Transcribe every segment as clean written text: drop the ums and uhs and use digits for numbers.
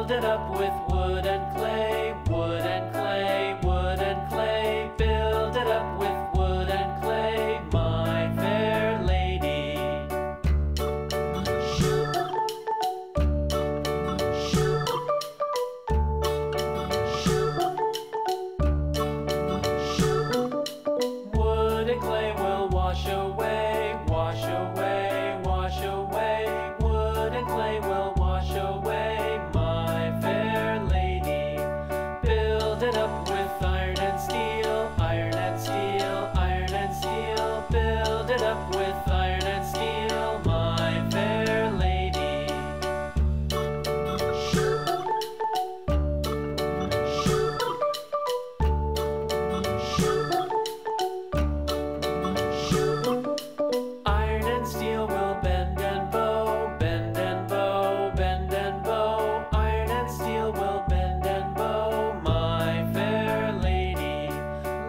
Build it up with wood and clay, wood and clay, wood and clay. Build it up with wood and clay, my fair lady. Wood and clay will wash away, wash away, wash away. Wood and clay will wash away, my fair lady. Build it up with iron and steel, iron and steel, iron and steel. Build it up with iron and steel, my fair lady. Iron and steel will bend and bow, bend and bow, bend and bow. Iron and steel will bend and bow, my fair lady.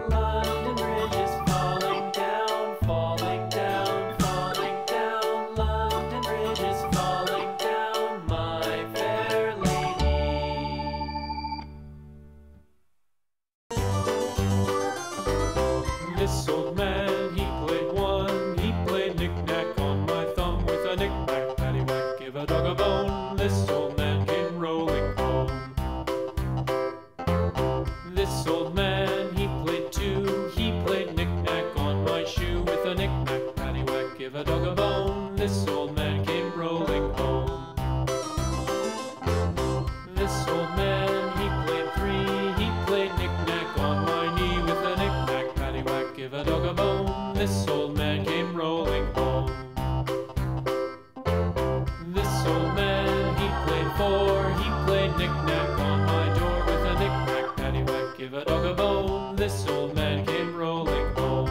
London Bridge is falling down, falling down, falling down. London Bridge is falling down, my fair lady. This old man, he played one. He played knick-knack on my thumb with a knick-knack, paddywhack, give a dog a bone. This old man came rolling home. This old man, he played two. He played knick-knack on my shoe with a knick-knack, paddywhack, give a dog a bone. This old man came rolling home. This old man, he played three. He played knick-knack on my knee with a knick-knack, paddywhack, give a dog a bone. This old man came rolling home. This old man, he played four. He played knick-knack on my door with a knick-knack, paddywhack, give a dog a bone. This old man came rolling home.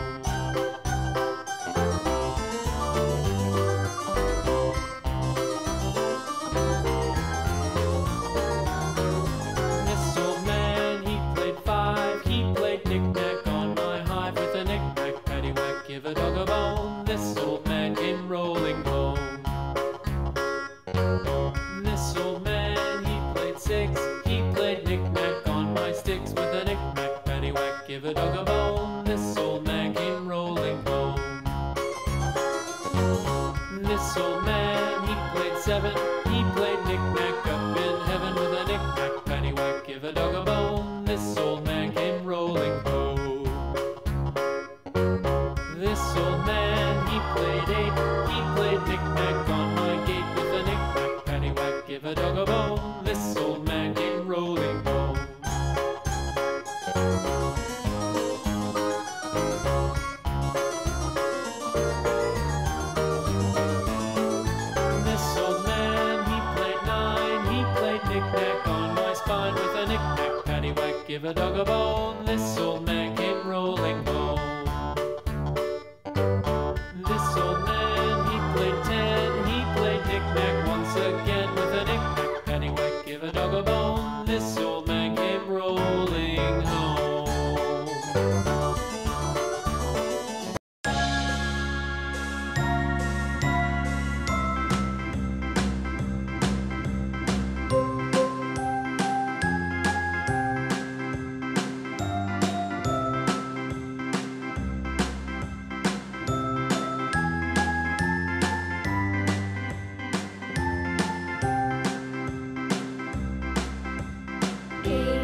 This old man, he played five. He played knick-knack on my hive with a knick-knack, paddywhack, give a dog a bone. This old man came rolling home. This old man, he played six. He played knick-knack on my sticks with a knick-knack, paddywhack, give a dog a bone. This old man came rolling home. This old man, he played seven. He played knick-knack up in heaven with a knick-knack, paddywhack, give a dog a bone. This old man came rolling home. This old man, he played eight. He played knick-knack on my gate with a knick-knack, paddywhack, give a dog a bone. This old man came rolling home. This old man, he played nine. He played knick-knack on my spine with a knick-knack, paddywhack, give a dog a bone. This old man came rolling home. This old man, he played ten. He played knick-knack once again with a knick-knack, paddywhack, give a dog a bone. This old man came rolling home. Gate